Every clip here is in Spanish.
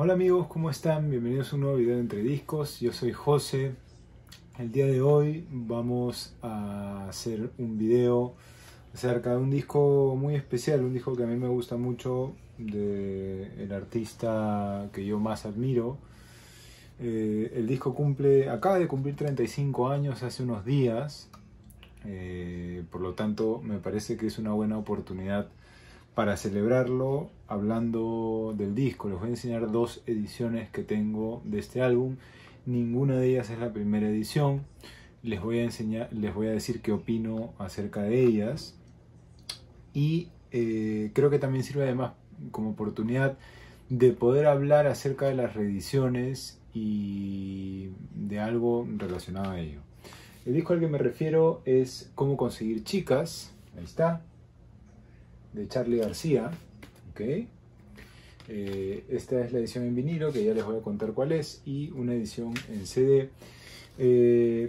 Hola amigos, ¿cómo están? Bienvenidos a un nuevo video de Entre Discos. Yo soy José. El día de hoy vamos a hacer un video acerca de un disco muy especial, un disco que a mí me gusta mucho, del artista que yo más admiro. El disco acaba de cumplir 35 años hace unos días, por lo tanto me parece que es una buena oportunidad para celebrarlo hablando del disco. Les voy a enseñar dos ediciones que tengo de este álbum. Ninguna de ellas es la primera edición. Les voy a decir qué opino acerca de ellas. Y creo que también sirve además como oportunidad de poder hablar acerca de las reediciones y de algo relacionado a ello. El disco al que me refiero es Cómo conseguir chicas. Ahí está, de Charly García. ¿Okay? Esta es la edición en vinilo, que ya les voy a contar cuál es, y una edición en CD.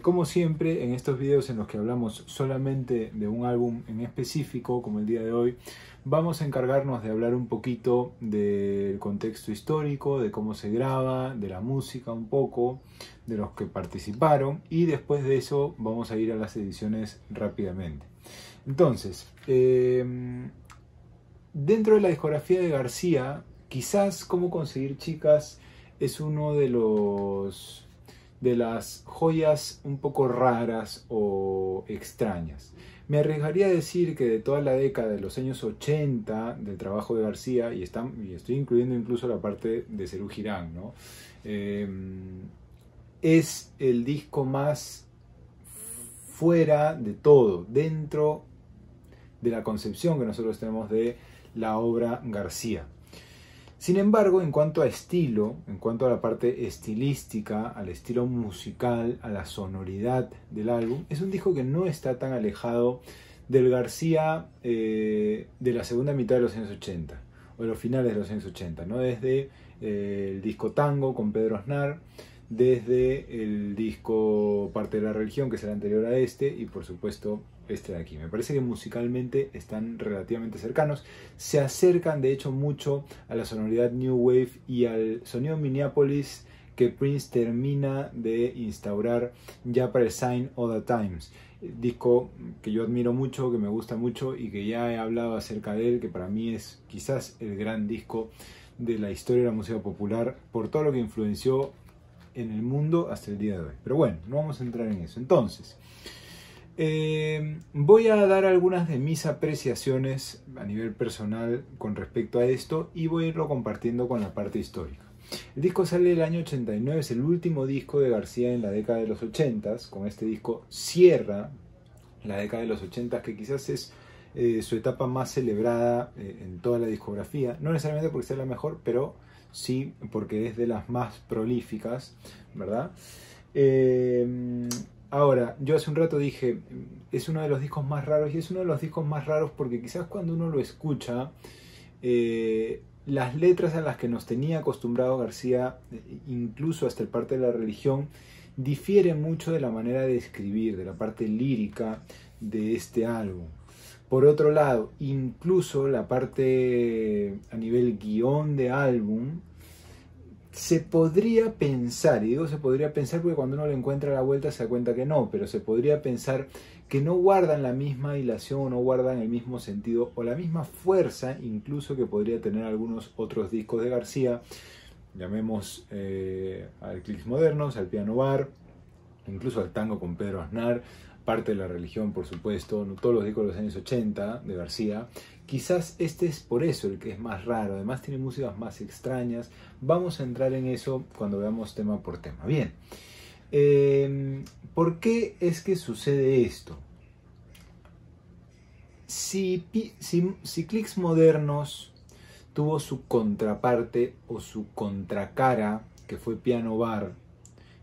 Como siempre, en estos videos en los que hablamos solamente de un álbum en específico, como el día de hoy, vamos a encargarnos de hablar un poquito del contexto histórico, de cómo se graba, de la música un poco, de los que participaron, y después de eso vamos a ir a las ediciones rápidamente. Entonces, dentro de la discografía de García, quizás Cómo conseguir chicas es uno de las joyas un poco raras o extrañas. Me arriesgaría a decir que de toda la década de los años 80 del trabajo de García, y estoy incluyendo incluso la parte de Serú Girán, ¿no? Es el disco más fuera de todo, dentro de la concepción que nosotros tenemos de la obra García. Sin embargo, en cuanto a estilo, en cuanto a la parte estilística, al estilo musical, a la sonoridad del álbum, es un disco que no está tan alejado del García de la segunda mitad de los años 80, o de los finales de los años 80, ¿no? Desde el disco Tango con Pedro Aznar, desde el disco Parte de la Religión, que es el anterior a este, y por supuesto este de aquí. Me parece que musicalmente están relativamente cercanos, se acercan de hecho mucho a la sonoridad New Wave y al sonido Minneapolis que Prince termina de instaurar ya para el Sign of the Times, disco que yo admiro mucho, que me gusta mucho y que ya he hablado acerca de él, que para mí es quizás el gran disco de la historia de la música popular por todo lo que influenció en el mundo hasta el día de hoy. Pero bueno, no vamos a entrar en eso. Entonces, voy a dar algunas de mis apreciaciones a nivel personal con respecto a esto y voy a irlo compartiendo con la parte histórica. El disco sale el año 89, es el último disco de García en la década de los 80. Con este disco cierra la década de los 80, que quizás es su etapa más celebrada en toda la discografía. No necesariamente porque sea la mejor, pero sí porque es de las más prolíficas, ¿verdad? Ahora, yo hace un rato dije, es uno de los discos más raros, y es uno de los discos más raros porque quizás cuando uno lo escucha, las letras a las que nos tenía acostumbrado García, incluso hasta el Parte de la Religión, difieren mucho de la manera de escribir, de la parte lírica de este álbum. Por otro lado, incluso la parte a nivel guión de álbum, se podría pensar, y digo se podría pensar porque cuando uno le encuentra la vuelta se da cuenta que no, pero se podría pensar que no guardan la misma hilación o no guardan el mismo sentido o la misma fuerza incluso que podría tener algunos otros discos de García. Llamemos al Clicks Modernos, al Piano Bar, incluso al Tango con Pedro Aznar, Parte de la Religión, por supuesto, todos los discos de los años 80 de García. Quizás este es por eso el que es más raro, además tiene músicas más extrañas. Vamos a entrar en eso cuando veamos tema por tema. Bien, ¿por qué es que sucede esto? Si Clicks Modernos tuvo su contraparte o su contracara, que fue Piano Bar,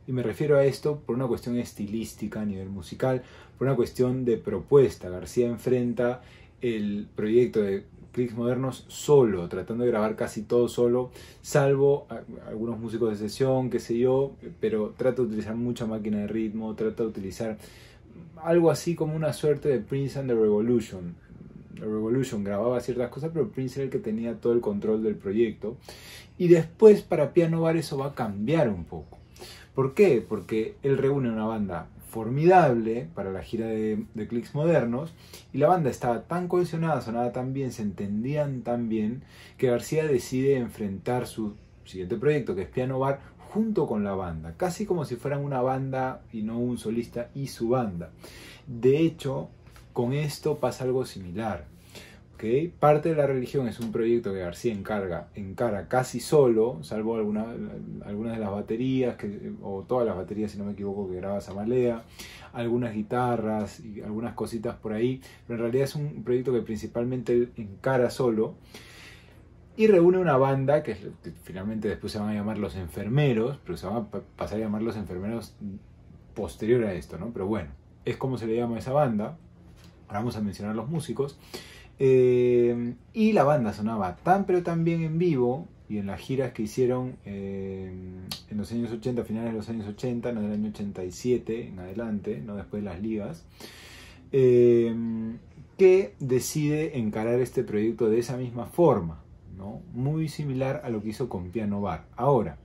y me refiero a esto por una cuestión estilística a nivel musical, por una cuestión de propuesta. García enfrenta el proyecto de Clicks Modernos solo, tratando de grabar casi todo solo, salvo algunos músicos de sesión, qué sé yo, pero trata de utilizar mucha máquina de ritmo, trata de utilizar algo así como una suerte de Prince and the Revolution, Revolution grababa ciertas cosas, pero Prince era el que tenía todo el control del proyecto. Y después para Piano Bar eso va a cambiar un poco. ¿Por qué? Porque él reúne una banda formidable para la gira de Clics Modernos y la banda estaba tan cohesionada, sonaba tan bien, se entendían tan bien que García decide enfrentar su siguiente proyecto, que es Piano Bar, junto con la banda, casi como si fueran una banda y no un solista y su banda. De hecho, con esto pasa algo similar. ¿Okay? Parte de la religión es un proyecto que García encara casi solo, salvo algunas de las baterías, o todas las baterías, si no me equivoco, que graba Samalea, algunas guitarras y algunas cositas por ahí, pero en realidad es un proyecto que principalmente él encara solo y reúne una banda que finalmente después se van a llamar Los Enfermeros, pero se van a pasar a llamar Los Enfermeros posterior a esto, ¿no? Pero bueno, es como se le llama a esa banda. Ahora vamos a mencionar los músicos. Y la banda sonaba tan pero tan bien en vivo y en las giras que hicieron en los años 80, finales de los años 80, no del año 87 en adelante, no después de las ligas, que decide encarar este proyecto de esa misma forma, ¿no? Muy similar a lo que hizo con Piano Bar. Ahora,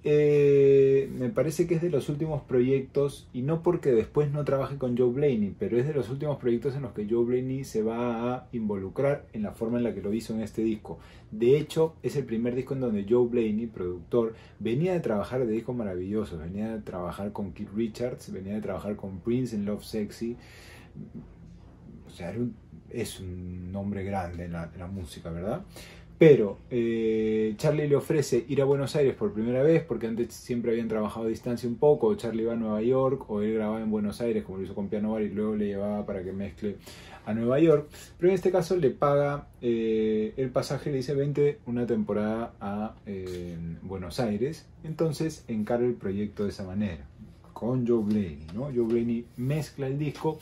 me parece que es de los últimos proyectos, y no porque después no trabaje con Joe Blaney, pero es de los últimos proyectos en los que Joe Blaney se va a involucrar en la forma en la que lo hizo en este disco. De hecho, es el primer disco en donde Joe Blaney, productor, venía de trabajar de discos maravillosos, venía de trabajar con Keith Richards, venía de trabajar con Prince en Love Sexy. O sea, es un nombre grande en la música, ¿verdad? Pero Charlie le ofrece ir a Buenos Aires por primera vez, porque antes siempre habían trabajado a distancia un poco, o Charlie va a Nueva York, o él grababa en Buenos Aires, como lo hizo con Piano Bar, y luego le llevaba para que mezcle a Nueva York. Pero en este caso le paga el pasaje, le dice vente una temporada a Buenos Aires. Entonces encara el proyecto de esa manera, con Joe Blaney, ¿no? Joe Blaney mezcla el disco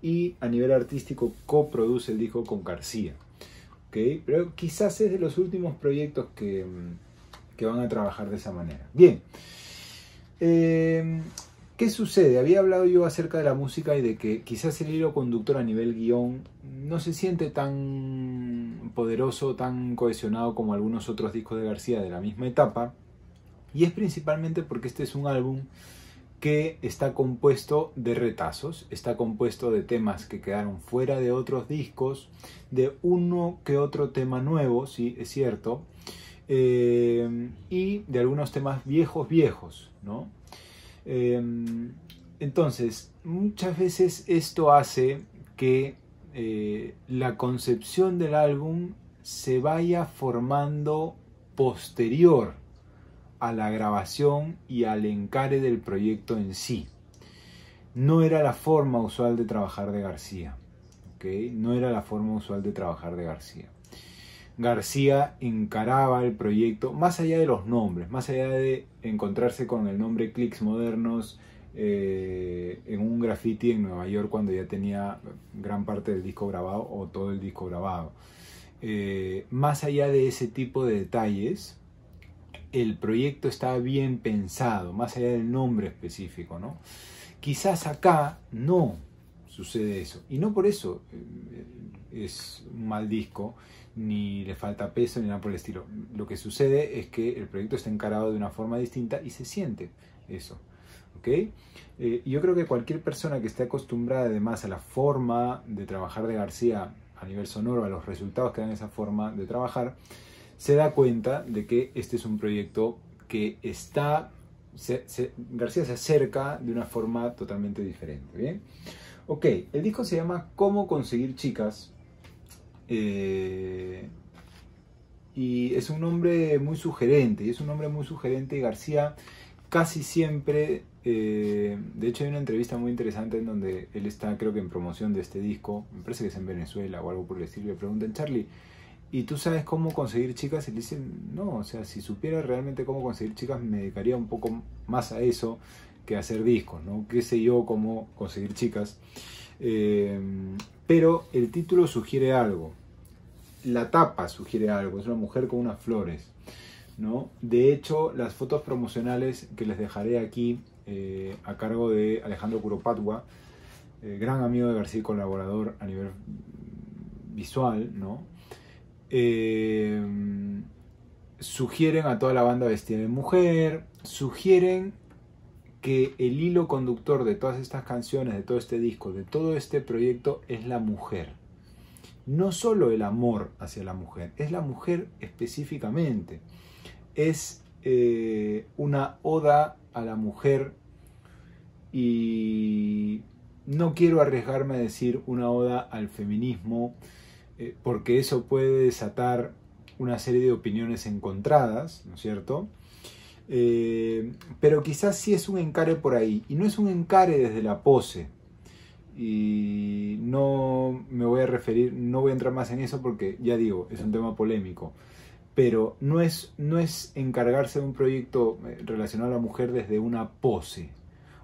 y a nivel artístico coproduce el disco con García. ¿Okay? Pero quizás es de los últimos proyectos que van a trabajar de esa manera. Bien, ¿qué sucede? Había hablado yo acerca de la música y de que quizás el hilo conductor a nivel guión no se siente tan poderoso, tan cohesionado como algunos otros discos de García de la misma etapa, y es principalmente porque este es un álbum que está compuesto de retazos, está compuesto de temas que quedaron fuera de otros discos, de uno que otro tema nuevo, sí, es cierto, y de algunos temas viejos, ¿no? Entonces, muchas veces esto hace que la concepción del álbum se vaya formando posterior a la grabación y al encare del proyecto en sí. No era la forma usual de trabajar de García, ¿okay? No era la forma usual de trabajar de García. García encaraba el proyecto más allá de los nombres, más allá de encontrarse con el nombre Clics Modernos en un graffiti en Nueva York cuando ya tenía gran parte del disco grabado o todo el disco grabado. Más allá de ese tipo de detalles, el proyecto está bien pensado, más allá del nombre específico, ¿no? Quizás acá no sucede eso, y no por eso es un mal disco, ni le falta peso, ni nada por el estilo. Lo que sucede es que el proyecto está encarado de una forma distinta y se siente eso, ¿ok? Yo creo que cualquier persona que esté acostumbrada además a la forma de trabajar de García a nivel sonoro, a los resultados que dan esa forma de trabajar, se da cuenta de que este es un proyecto que García se acerca de una forma totalmente diferente, ¿bien? Ok, el disco se llama Cómo conseguir chicas, y es un nombre muy sugerente, y García casi siempre, de hecho hay una entrevista muy interesante en donde él está, creo que en promoción de este disco, me parece que es en Venezuela o algo por el estilo, le preguntan, Charlie, ¿y tú sabes cómo conseguir chicas? Y le dicen, no, o sea, si supiera realmente cómo conseguir chicas, me dedicaría un poco más a eso que a hacer discos, ¿no? ¿Qué sé yo cómo conseguir chicas? Pero el título sugiere algo, la tapa sugiere algo, es una mujer con unas flores, ¿no? De hecho, las fotos promocionales que les dejaré aquí a cargo de Alejandro Curopatwa, gran amigo de García y colaborador a nivel visual, ¿no? Sugieren a toda la banda vestida de mujer, sugieren que el hilo conductor de todas estas canciones, de todo este disco, de todo este proyecto es la mujer. No solo el amor hacia la mujer, es la mujer específicamente. Es una oda a la mujer y no quiero arriesgarme a decir una oda al feminismo porque eso puede desatar una serie de opiniones encontradas, ¿no es cierto? Pero quizás sí es un encare por ahí, y no es un encare desde la pose, y no me voy a referir, no voy a entrar más en eso porque ya digo, es un tema polémico, pero no es encargarse de un proyecto relacionado a la mujer desde una pose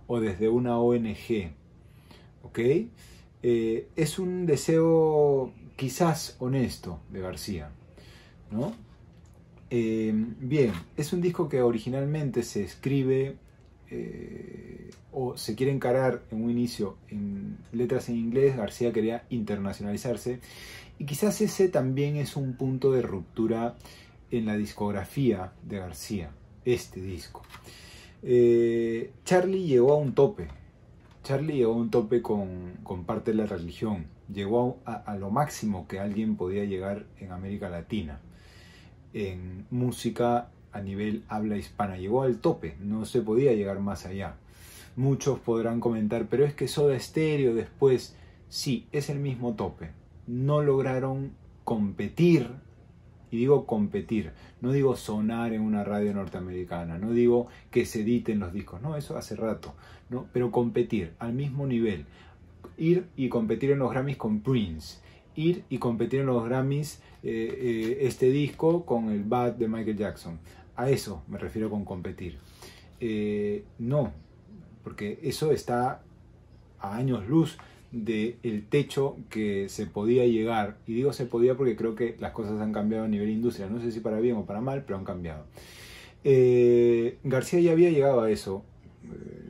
o desde una ONG, ¿ok? Es un deseo quizás honesto de García, ¿no? Bien, es un disco que originalmente se escribe o se quiere encarar en un inicio en letras en inglés. García quería internacionalizarse y quizás ese también es un punto de ruptura en la discografía de García, este disco. Charlie llegó a un tope. Charlie llegó a un tope con parte de la religión. Llegó a lo máximo que alguien podía llegar en América Latina en música a nivel habla hispana. Llegó al tope, no se podía llegar más allá. Muchos podrán comentar, pero es que Soda Stereo después, sí, es el mismo tope. No lograron competir, y digo competir, no digo sonar en una radio norteamericana, no digo que se editen los discos, no, eso hace rato, ¿no? Pero competir al mismo nivel, ir y competir en los Grammys con Prince, ir y competir en los Grammys este disco con el Bad de Michael Jackson. A eso me refiero con competir. No, porque eso está a años luz del techo que se podía llegar. Y digo se podía porque creo que las cosas han cambiado a nivel industria. No sé si para bien o para mal, pero han cambiado. García ya había llegado a eso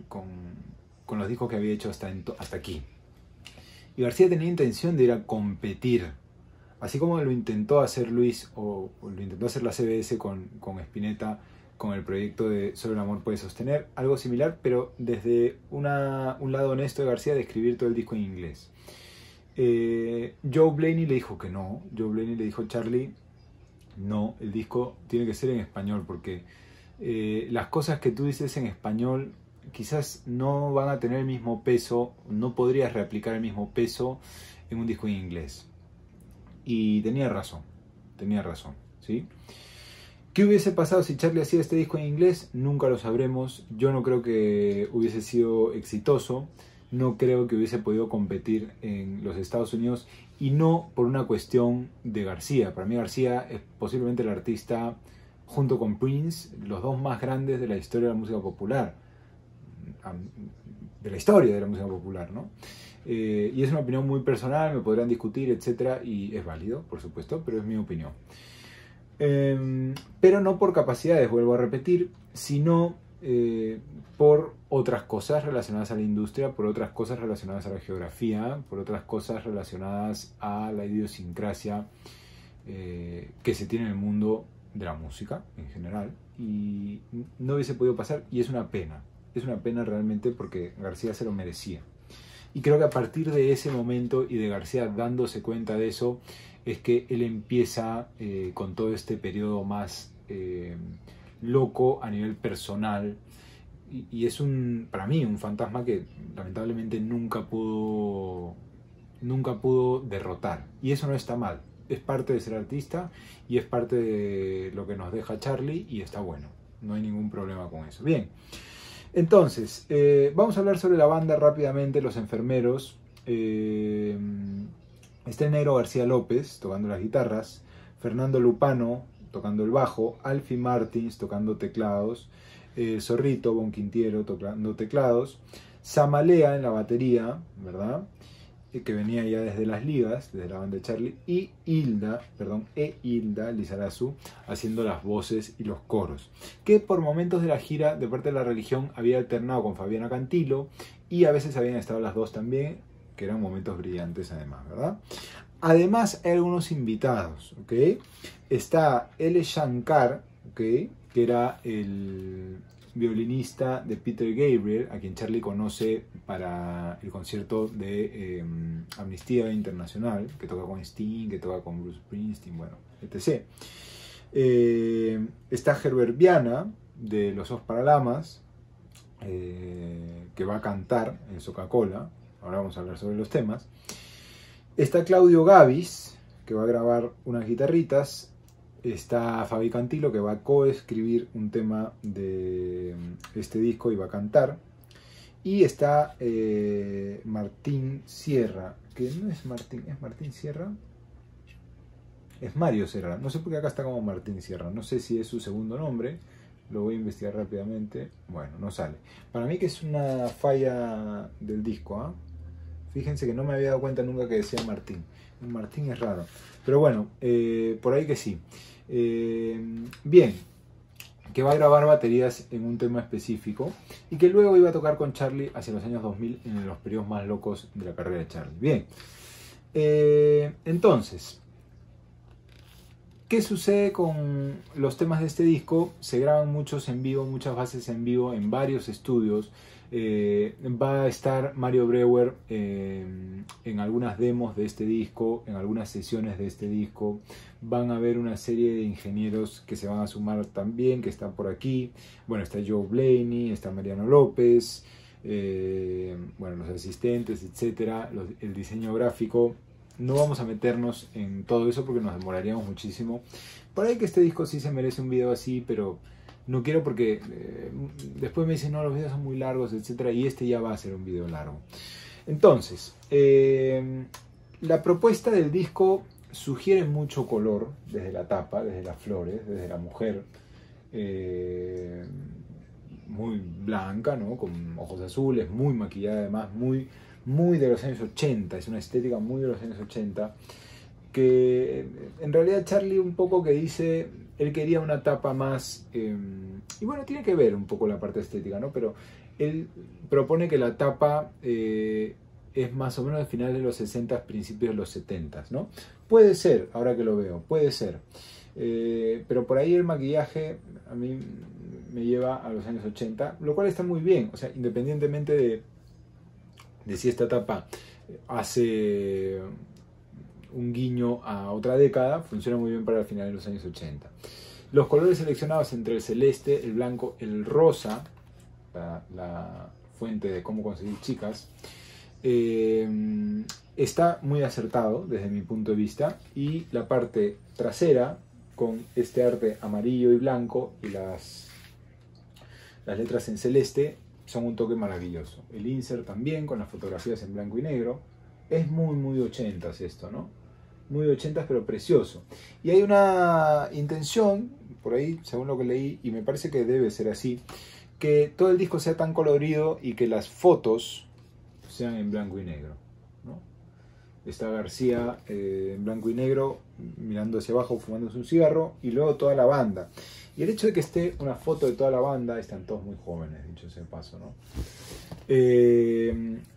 con los discos que había hecho hasta aquí. Y García tenía intención de ir a competir, así como lo intentó hacer Luis o lo intentó hacer la CBS con Spinetta, con el proyecto de Solo el amor puede sostener, algo similar, pero desde un lado honesto de García de escribir todo el disco en inglés. Joe Blaney le dijo que no. Joe Blaney le dijo: Charlie, no, el disco tiene que ser en español, porque las cosas que tú dices en español quizás no van a tener el mismo peso, no podrías reaplicar el mismo peso en un disco en inglés. Y tenía razón, ¿sí? ¿Qué hubiese pasado si Charlie hacía este disco en inglés? Nunca lo sabremos. Yo no creo que hubiese sido exitoso, no creo que hubiese podido competir en los Estados Unidos, y no por una cuestión de García. Para mí García es posiblemente el artista, junto con Prince, los dos más grandes de la historia de la música popular. De la historia de la música popular, ¿no? Y es una opinión muy personal, me podrán discutir, etcétera, y es válido, por supuesto, pero es mi opinión. Pero no por capacidades, vuelvo a repetir, sino por otras cosas relacionadas a la industria, por otras cosas relacionadas a la geografía, por otras cosas relacionadas a la idiosincrasia que se tiene en el mundo de la música en general, y no hubiese podido pasar, y es una pena. Es una pena realmente, porque García se lo merecía. Y creo que a partir de ese momento y de García dándose cuenta de eso, es que él empieza con todo este periodo más loco a nivel personal. Y es para mí un fantasma que lamentablemente nunca pudo derrotar. Y eso no está mal. Es parte de ser artista y es parte de lo que nos deja Charlie, y está bueno. No hay ningún problema con eso. Bien. Entonces, vamos a hablar sobre la banda rápidamente, Los Enfermeros. Está el Negro García López tocando las guitarras, Fernando Lupano tocando el bajo, Alfie Martins tocando teclados, Zorrito Bonquintiero tocando teclados, Samalea en la batería, ¿verdad? Que venía ya desde las ligas, desde la banda de Charlie, y Hilda Lizarazu haciendo las voces y los coros, que por momentos de la gira de parte de la religión había alternado con Fabiana Cantilo, y a veces habían estado las dos también, que eran momentos brillantes además, ¿verdad? Además hay algunos invitados, ¿ok? Está L. Shankar, ¿ok? Que era el violinista de Peter Gabriel, a quien Charlie conoce para el concierto de Amnistía Internacional, que toca con Sting, que toca con Bruce Springsteen, bueno, etc. Está Herbert Viana, de Los Os Paralamas, que va a cantar en Coca-Cola. Ahora vamos a hablar sobre los temas. Está Claudio Gavis, que va a grabar unas guitarritas. Está Fabi Cantilo, que va a coescribir un tema de este disco y va a cantar. Y está Martín Sierra, que no es Martín, ¿es Martín Sierra? Es Mario Sierra. No sé por qué acá está como Martín Sierra. No sé si es su segundo nombre. Lo voy a investigar rápidamente. Bueno, no sale. Para mí que es una falla del disco, ¿ah? Fíjense que no me había dado cuenta nunca que decía Martín. Martín es raro. Pero bueno, por ahí que sí. Bien, que va a grabar baterías en un tema específico y que luego iba a tocar con Charlie hacia los años 2000 en los periodos más locos de la carrera de Charlie. Bien, entonces, ¿qué sucede con los temas de este disco? Se graban muchos en vivo, muchas bases en vivo en varios estudios. Va a estar Mario Breuer en algunas demos de este disco, en algunas sesiones de este disco. Van a haber una serie de ingenieros que se van a sumar también, que están por aquí. Bueno, está Joe Blaney, está Mariano López, bueno, los asistentes, etcétera, el diseño gráfico. No vamos a meternos en todo eso porque nos demoraríamos muchísimo. Por ahí que este disco sí se merece un video así, pero no quiero porque después me dicen, no, los videos son muy largos, etcétera, y este ya va a ser un video largo. Entonces, la propuesta del disco sugiere mucho color, desde la tapa, desde las flores, desde la mujer, muy blanca, ¿no? Con ojos azules, muy maquillada además, muy de los años 80, es una estética muy de los años 80, que en realidad Charlie un poco que dice, él quería una tapa más, y bueno, tiene que ver un poco la parte estética, ¿no? Pero él propone que la tapa es más o menos al final de los 60, principios de los 70, ¿no? Puede ser, ahora que lo veo, puede ser. Pero por ahí el maquillaje a mí me lleva a los años 80, lo cual está muy bien, o sea, independientemente de si esta tapa hace un guiño a otra década, funciona muy bien para el final de los años 80. Los colores seleccionados entre el celeste, el blanco, el rosa, la fuente de cómo conseguir chicas, está muy acertado desde mi punto de vista, y la parte trasera con este arte amarillo y blanco y las letras en celeste son un toque maravilloso. El insert también con las fotografías en blanco y negro. Es muy 80s esto, ¿no? Muy 80s, pero precioso. Y hay una intención, por ahí, según lo que leí, y me parece que debe ser así, que todo el disco sea tan colorido y que las fotos sean en blanco y negro, ¿no? Está García en blanco y negro, mirando hacia abajo, fumándose un cigarro, y luego toda la banda. Y el hecho de que esté una foto de toda la banda, están todos muy jóvenes, dicho sea de paso, ¿no?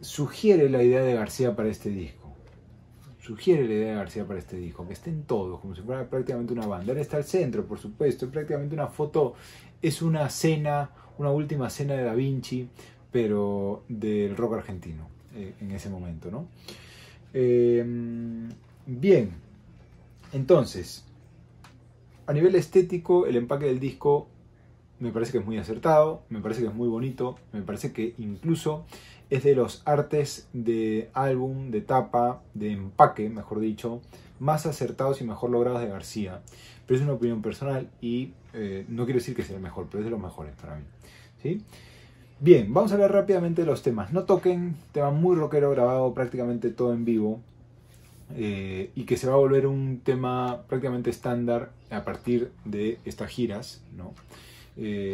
Sugiere la idea de García para este disco. Sugiere la idea de García para este disco, que estén todos, como si fuera prácticamente una banda. Él está al centro, por supuesto, es prácticamente una foto, es una cena, una última cena de Da Vinci, pero del rock argentino, en ese momento, ¿no? Bien, entonces, a nivel estético, el empaque del disco me parece que es muy acertado, me parece que es muy bonito, me parece que incluso es de los artes de álbum, de tapa, de empaque, mejor dicho, más acertados y mejor logrados de García. Pero es una opinión personal y no quiero decir que sea el mejor, pero es de los mejores para mí, ¿sí? Bien, vamos a hablar rápidamente de los temas. No toquen, tema muy rockero, grabado prácticamente todo en vivo. Y que se va a volver un tema prácticamente estándar a partir de estas giras, ¿no?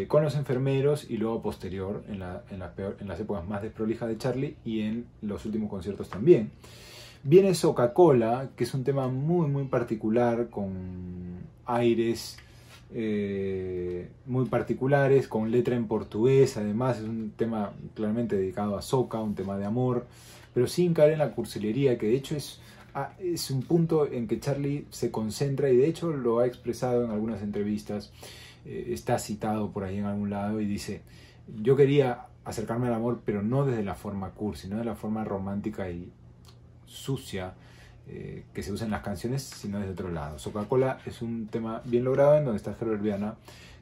Con los enfermeros y luego posterior en las épocas más desprolijas de Charlie y en los últimos conciertos también. Viene Coca-Cola, que es un tema muy particular, con aires muy particulares, con letra en portugués. Además es un tema claramente dedicado a soca, un tema de amor, pero sin caer en la cursilería, que de hecho es un punto en que Charlie se concentra, y de hecho lo ha expresado en algunas entrevistas. Está citado por ahí en algún lado y dice: yo quería acercarme al amor, pero no desde la forma cursi, no de la forma romántica y sucia que se usa en las canciones, sino desde otro lado. Coca-Cola es un tema bien logrado, en donde está Herbert Viana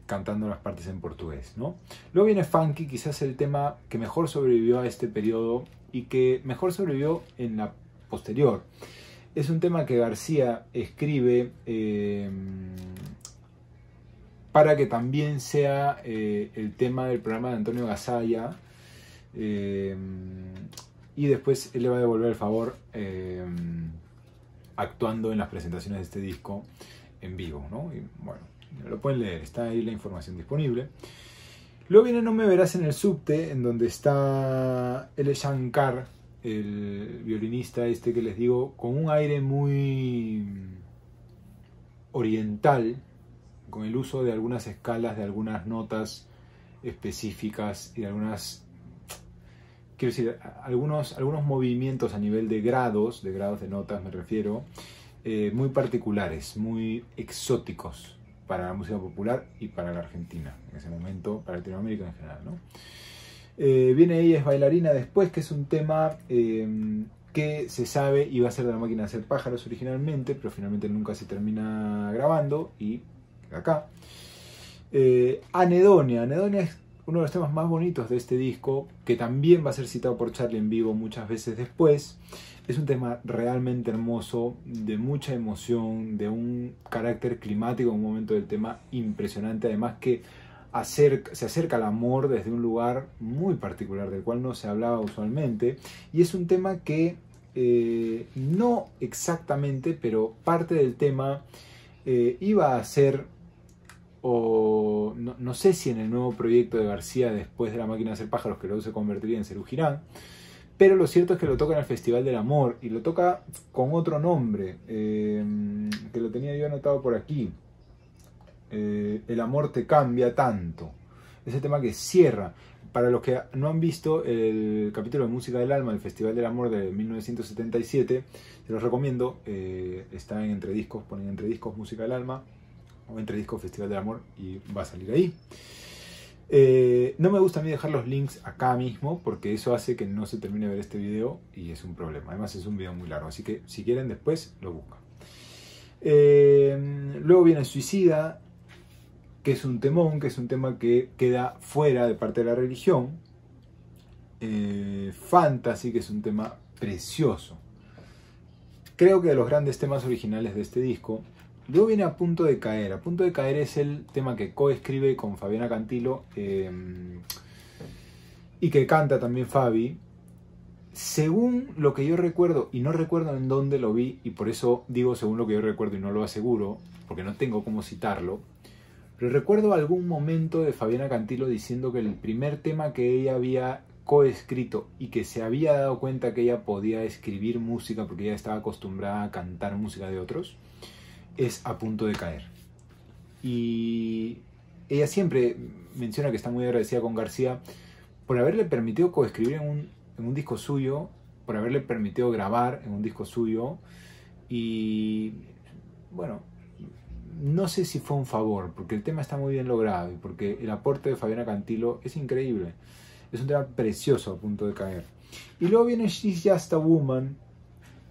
cantando las partes en portugués, ¿no? Luego viene Funky, quizás el tema que mejor sobrevivió a este periodo y que mejor sobrevivió en la posterior. Es un tema que García escribe para que también sea el tema del programa de Antonio Gasalla, y después él le va a devolver el favor actuando en las presentaciones de este disco en vivo, ¿no? Y bueno, lo pueden leer, está ahí la información disponible. Luego viene No me verás en el subte, en donde está L. Shankar, el violinista este que les digo, con un aire muy oriental, con el uso de algunas escalas, de algunas notas específicas y de algunas, quiero decir, algunos movimientos a nivel de grados de notas me refiero, muy particulares, muy exóticos para la música popular y para la Argentina en ese momento, para Latinoamérica en general, ¿no? Viene Ella es bailarina después, que es un tema que se sabe iba a ser de La máquina de hacer pájaros originalmente, pero finalmente nunca se termina grabando y queda acá. Anedonia es uno de los temas más bonitos de este disco, que también va a ser citado por Charlie en vivo muchas veces después. Es un tema realmente hermoso, de mucha emoción, de un carácter climático en un momento del tema impresionante, además que se acerca al amor desde un lugar muy particular del cual no se hablaba usualmente, y es un tema que no exactamente, pero parte del tema iba a ser, o no sé si en el nuevo proyecto de García después de La máquina de hacer pájaros, que luego se convertiría en Serú Girán, pero lo cierto es que lo toca en el Festival del Amor, y lo toca con otro nombre, que lo tenía yo anotado por aquí. El amor te cambia tanto. Ese tema que cierra. Para los que no han visto el capítulo de Música del Alma del Festival del Amor de 1977, se los recomiendo. Está en Entre Discos, ponen Entre Discos Música del Alma o Entre Discos Festival del Amor y va a salir ahí. No me gusta a mí dejar los links acá mismo, porque eso hace que no se termine de ver este video y es un problema. Además es un video muy largo, así que si quieren después lo buscan. Luego viene Suicida, que es un temón, que es un tema que queda fuera de parte de la religión. Fantasy, que es un tema precioso. Creo que de los grandes temas originales de este disco. Luego viene A punto de caer. A punto de caer es el tema que coescribe con Fabiana Cantilo y que canta también Fabi. Según lo que yo recuerdo, y no recuerdo en dónde lo vi, y por eso digo según lo que yo recuerdo y no lo aseguro, porque no tengo cómo citarlo, pero recuerdo algún momento de Fabiana Cantilo diciendo que el primer tema que ella había coescrito y que se había dado cuenta que ella podía escribir música porque ella estaba acostumbrada a cantar música de otros, es A punto de caer. Y ella siempre menciona que está muy agradecida con García por haberle permitido coescribir en un disco suyo, por haberle permitido grabar en un disco suyo, y bueno, no sé si fue un favor, porque el tema está muy bien logrado y porque el aporte de Fabiana Cantilo es increíble. Es un tema precioso, A punto de caer. Y luego viene She's Just a Woman,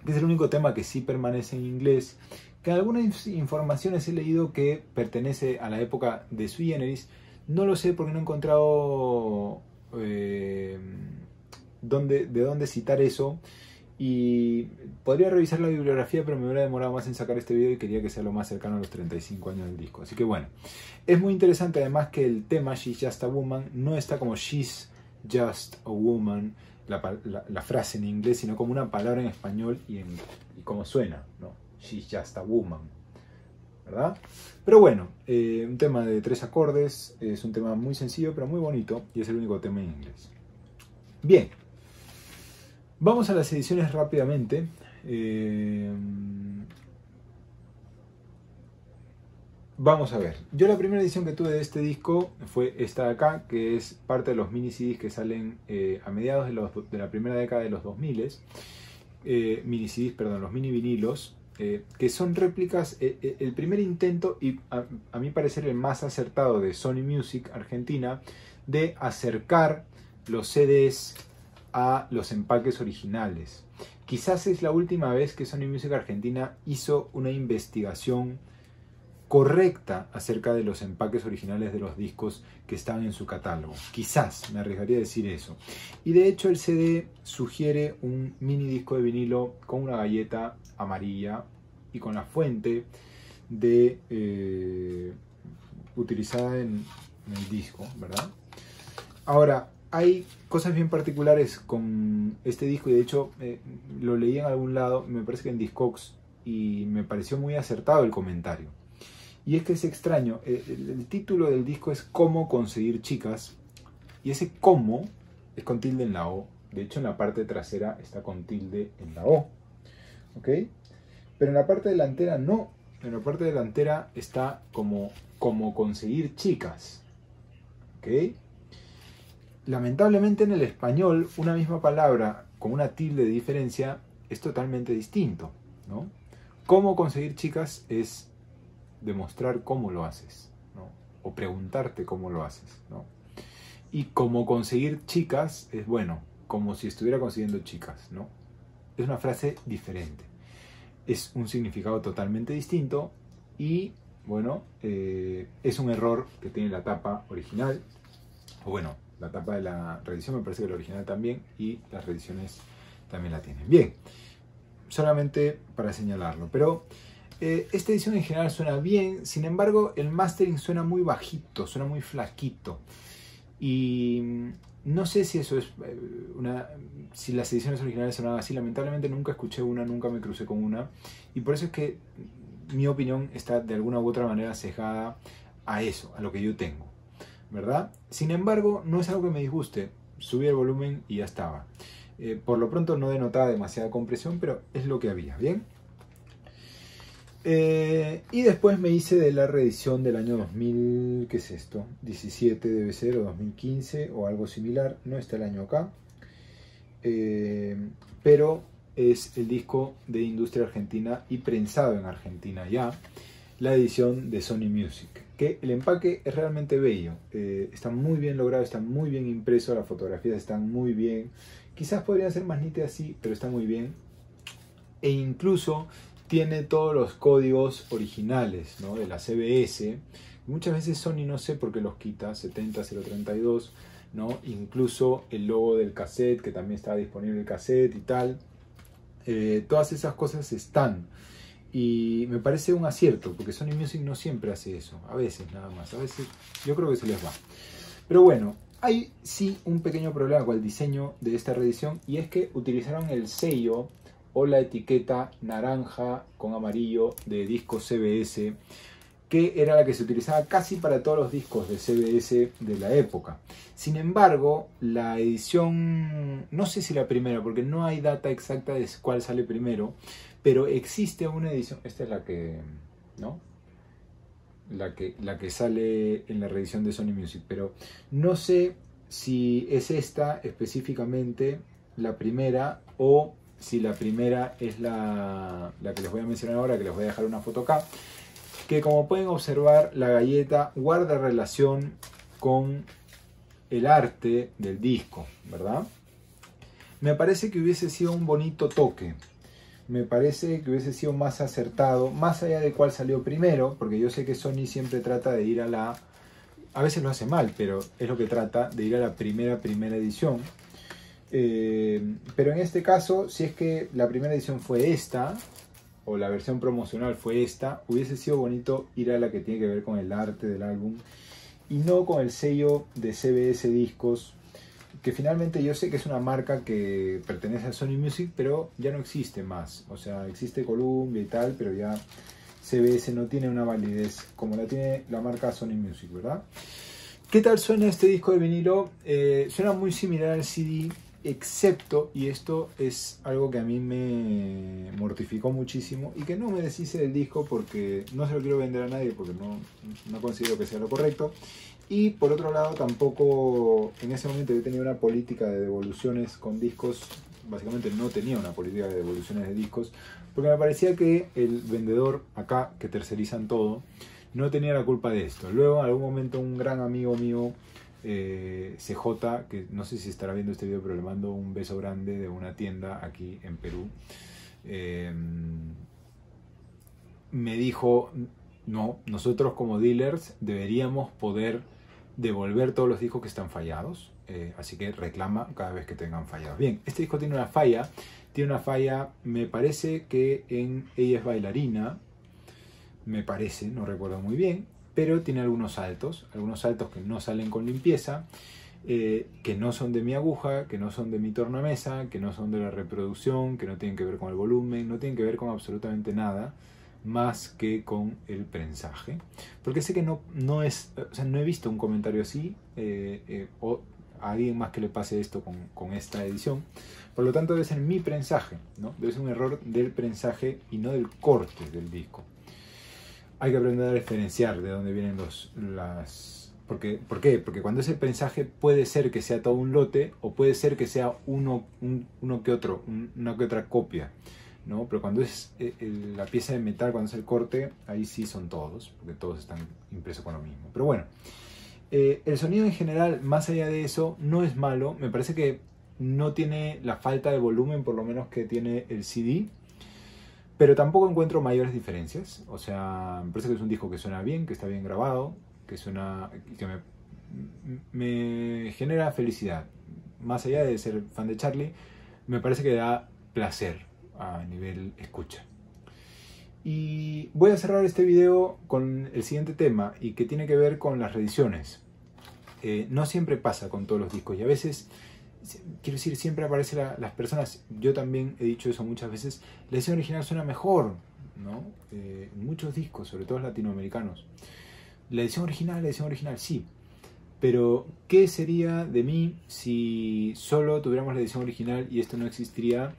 que es el único tema que sí permanece en inglés, que en algunas informaciones he leído que pertenece a la época de Sui Generis. No lo sé porque no he encontrado de dónde citar eso, y podría revisar la bibliografía, pero me hubiera demorado más en sacar este video y quería que sea lo más cercano a los 35 años del disco. Así que bueno, es muy interesante además que el tema She's Just a Woman no está como She's Just a Woman, la frase en inglés, sino como una palabra en español y como suena, ¿no? She's Just a Woman, ¿verdad? Pero bueno, un tema de 3 acordes, es un tema muy sencillo pero muy bonito, y es el único tema en inglés. Bien, vamos a las ediciones rápidamente. Vamos a ver, yo la primera edición que tuve de este disco fue esta de acá, que es parte de los mini CDs que salen a mediados de la primera década de los 2000, mini CDs, perdón, los mini vinilos, que son réplicas, el primer intento y a mi parecer el más acertado de Sony Music Argentina de acercar los CDs a los empaques originales. Quizás es la última vez que Sony Music Argentina hizo una investigación correcta acerca de los empaques originales de los discos que estaban en su catálogo. Quizás, me arriesgaría a decir eso. Y de hecho el CD sugiere un mini disco de vinilo con una galleta amarilla y con la fuente utilizada en el disco, ¿verdad? Ahora, hay cosas bien particulares con este disco y de hecho lo leí en algún lado, me parece que en Discogs, y me pareció muy acertado el comentario. Y es que es extraño, el título del disco es Cómo conseguir chicas, y ese cómo es con tilde en la O. De hecho en la parte trasera está con tilde en la O, ¿ok? Pero en la parte delantera no, en la parte delantera está como conseguir chicas, ¿ok? Lamentablemente en el español una misma palabra con una tilde de diferencia es totalmente distinto, ¿no? Cómo conseguir chicas es demostrar cómo lo haces, ¿no? O preguntarte cómo lo haces, ¿no? Y cómo conseguir chicas es, bueno, como si estuviera consiguiendo chicas, ¿no? Es una frase diferente, es un significado totalmente distinto y, bueno, es un error que tiene la tapa original, o bueno, la tapa de la reedición me parece que la original también, y las reediciones también la tienen. Bien, solamente para señalarlo, pero esta edición en general suena bien, sin embargo el mastering suena muy bajito, suena muy flaquito, y no sé si eso es si las ediciones originales sonaban así. Lamentablemente nunca escuché una, nunca me crucé con una, y por eso es que mi opinión está de alguna u otra manera sesgada a eso, a lo que yo tengo, ¿verdad? Sin embargo, no es algo que me disguste, subí el volumen y ya estaba. Por lo pronto no denotaba demasiada compresión, pero es lo que había, ¿bien? Y después me hice de la reedición del año 2000, ¿qué es esto? 17 debe ser, o 2015, o algo similar, no está el año acá. Pero es el disco de industria argentina y prensado en Argentina ya, la edición de Sony Music, que el empaque es realmente bello, está muy bien logrado, está muy bien impreso, las fotografías están muy bien, quizás podrían ser más nítidas, sí, pero está muy bien, e incluso tiene todos los códigos originales, ¿no?, de la CBS. Muchas veces Sony no sé por qué los quita, 70032, ¿no? Incluso el logo del cassette, que también está disponible el cassette y tal. Todas esas cosas están. Y me parece un acierto, porque Sony Music no siempre hace eso. A veces nada más, a veces yo creo que se les va. Pero bueno, hay sí un pequeño problema con el diseño de esta reedición, y es que utilizaron el sello o la etiqueta naranja con amarillo de disco CBS, que era la que se utilizaba casi para todos los discos de CBS de la época. Sin embargo, la edición, no sé si la primera, porque no hay data exacta de cuál sale primero, pero existe una edición, esta es la que, ¿no?, la que sale en la reedición de Sony Music, pero no sé si es esta específicamente la primera, o si la primera es la que les voy a mencionar ahora, que les voy a dejar una foto acá, que como pueden observar la galleta guarda relación con el arte del disco, ¿verdad? Me parece que hubiese sido un bonito toque, me parece que hubiese sido más acertado, más allá de cuál salió primero, porque yo sé que Sony siempre trata de ir a veces lo hace mal, pero es lo que trata, de ir a la primera edición. Pero en este caso, si es que la primera edición fue esta, o la versión promocional fue esta, hubiese sido bonito ir a la que tiene que ver con el arte del álbum y no con el sello de CBS Discos, que finalmente yo sé que es una marca que pertenece a Sony Music, pero ya no existe más. O sea, existe Columbia y tal, pero ya CBS no tiene una validez como la tiene la marca Sony Music, ¿verdad? ¿Qué tal suena este disco de vinilo? Suena muy similar al CD, excepto, y esto es algo que a mí me mortificó muchísimo y que no me deshice del disco porque no se lo quiero vender a nadie, porque no considero que sea lo correcto. Y por otro lado, tampoco en ese momento yo tenía una política de devoluciones con discos. Básicamente no tenía una política de devoluciones de discos, porque me parecía que el vendedor acá, que tercerizan todo, no tenía la culpa de esto. Luego, en algún momento, un gran amigo mío, CJ, que no sé si estará viendo este video, pero le mando un beso grande, de una tienda aquí en Perú, me dijo: no, nosotros como dealers deberíamos poder devolver todos los discos que están fallados, así que reclama cada vez que tengan fallados. Bien, este disco tiene una falla, me parece que en Ella es bailarina, me parece, no recuerdo muy bien, pero tiene algunos saltos que no salen con limpieza, que no son de mi aguja, que no son de mi tornamesa, que no son de la reproducción, que no tienen que ver con el volumen, no tienen que ver con absolutamente nada más que con el prensaje, porque sé que no he visto un comentario así, o a alguien más que le pase esto con esta edición. Por lo tanto, debe ser mi prensaje, ¿no? Debe ser un error del prensaje y no del corte del disco. Hay que aprender a diferenciar de dónde vienen ¿Por qué? Porque cuando es el prensaje puede ser que sea todo un lote, o puede ser que sea una que otra copia, ¿no? Pero cuando es la pieza de metal, cuando es el corte, ahí sí son todos, porque todos están impresos con lo mismo. Pero bueno, el sonido en general, más allá de eso, no es malo. Me parece que no tiene la falta de volumen, por lo menos, que tiene el CD, pero tampoco encuentro mayores diferencias. O sea, me parece que es un disco que suena bien, que está bien grabado, que me genera felicidad. Más allá de ser fan de Charlie, me parece que da placer a nivel escucha. Y voy a cerrar este video con el siguiente tema, y que tiene que ver con las reediciones. No siempre pasa con todos los discos, y a veces, quiero decir, siempre aparecen las personas, yo también he dicho eso muchas veces, la edición original suena mejor, ¿no? En muchos discos, sobre todo latinoamericanos. La edición original, sí. Pero, ¿qué sería de mí si solo tuviéramos la edición original y esto no existiría?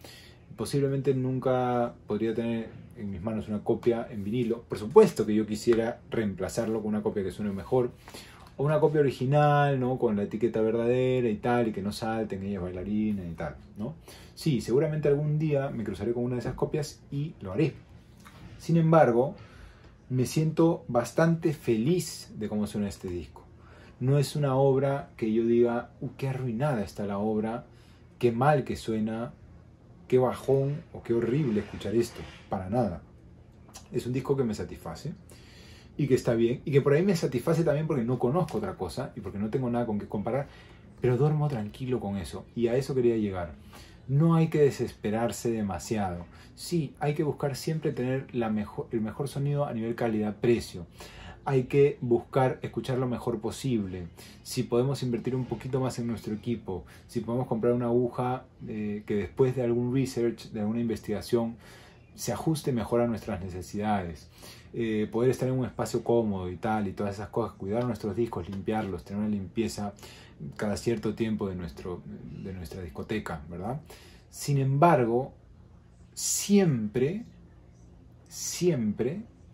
Posiblemente nunca podría tener en mis manos una copia en vinilo. Por supuesto que yo quisiera reemplazarlo con una copia que suene mejor, o una copia original, ¿no? Con la etiqueta verdadera y tal, y que no salten, Ella es bailarina y tal, ¿no? Sí, seguramente algún día me cruzaré con una de esas copias y lo haré. Sin embargo, me siento bastante feliz de cómo suena este disco. No es una obra que yo diga: qué arruinada está la obra, qué mal que suena, qué bajón o qué horrible escuchar esto. Para nada. Es un disco que me satisface y que está bien, y que por ahí me satisface también porque no conozco otra cosa y porque no tengo nada con qué comparar, pero duermo tranquilo con eso, y a eso quería llegar. No hay que desesperarse demasiado. Sí, hay que buscar siempre tener el mejor sonido a nivel calidad-precio. Hay que buscar escuchar lo mejor posible. Si podemos invertir un poquito más en nuestro equipo, si podemos comprar una aguja que después de algún research, de alguna investigación, se ajuste mejor a nuestras necesidades. Poder estar en un espacio cómodo y tal, y todas esas cosas, cuidar nuestros discos, limpiarlos, tener una limpieza cada cierto tiempo de nuestra discoteca, ¿verdad? Sin embargo, siempre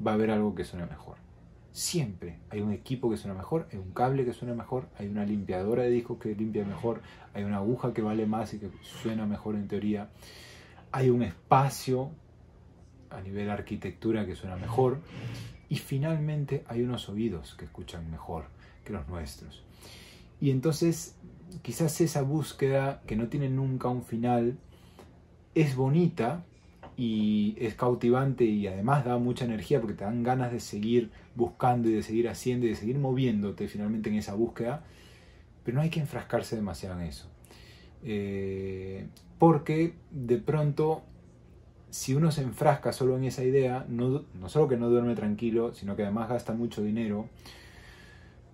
va a haber algo que suene mejor. Siempre hay un equipo que suena mejor, hay un cable que suena mejor, hay una limpiadora de discos que limpia mejor, hay una aguja que vale más y que suena mejor en teoría, hay un espacio a nivel arquitectura que suena mejor, y finalmente hay unos oídos que escuchan mejor que los nuestros. Y entonces quizás esa búsqueda, que no tiene nunca un final, es bonita y es cautivante, y además da mucha energía porque te dan ganas de seguir buscando y de seguir haciendo y de seguir moviéndote finalmente en esa búsqueda. Pero no hay que enfrascarse demasiado en eso, porque de pronto, si uno se enfrasca solo en esa idea, no solo que no duerme tranquilo, sino que además gasta mucho dinero,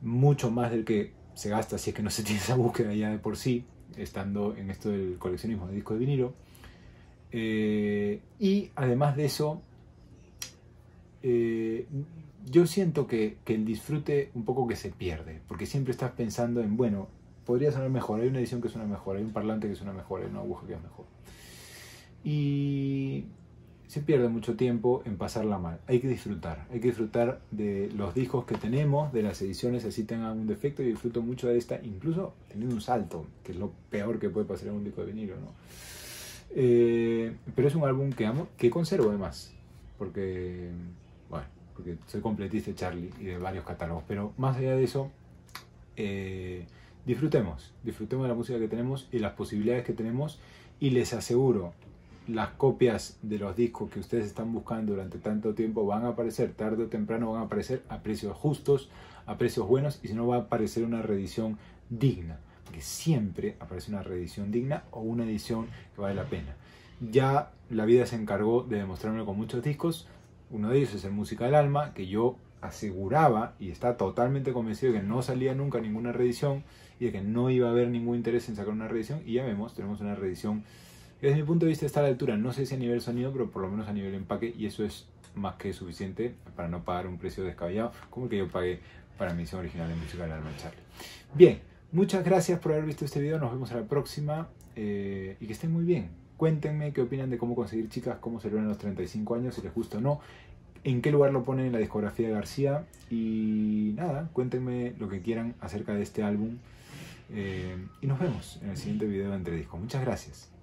mucho más del que se gasta si es que no se tiene esa búsqueda ya de por sí, estando en esto del coleccionismo de discos de vinilo. Y además de eso, yo siento que el disfrute un poco que se pierde, porque siempre estás pensando en, bueno, podría sonar mejor, hay una edición que suena mejor, hay un parlante que suena mejor, hay una aguja que es mejor. Y se pierde mucho tiempo en pasarla mal. Hay que disfrutar de los discos que tenemos, de las ediciones así tengan un defecto. Yo disfruto mucho de esta, incluso teniendo un salto, que es lo peor que puede pasar en un disco de vinilo, ¿no? Pero es un álbum que amo, que conservo además, porque, bueno, porque soy completista de Charlie y de varios catálogos, pero más allá de eso, disfrutemos de la música que tenemos y las posibilidades que tenemos, y les aseguro, las copias de los discos que ustedes están buscando durante tanto tiempo van a aparecer, tarde o temprano van a aparecer a precios justos, a precios buenos, y si no va a aparecer una reedición digna, porque siempre aparece una reedición digna o una edición que vale la pena. Ya la vida se encargó de demostrármelo con muchos discos. Uno de ellos es el Música del Alma, que yo aseguraba y está totalmente convencido de que no salía nunca ninguna reedición y de que no iba a haber ningún interés en sacar una reedición, y ya vemos, tenemos una reedición que desde mi punto de vista está a la altura, no sé si a nivel sonido, pero por lo menos a nivel empaque, y eso es más que suficiente para no pagar un precio descabellado como el que yo pagué para mi edición original de Música del Alma de Charlie. Bien, muchas gracias por haber visto este video, nos vemos a la próxima, y que estén muy bien. Cuéntenme qué opinan de cómo conseguir chicas, cómo celebran los 35 años, si les gusta o no, en qué lugar lo ponen en la discografía de García, y nada, cuéntenme lo que quieran acerca de este álbum, y nos vemos en el siguiente video de Entre Discos. Muchas gracias.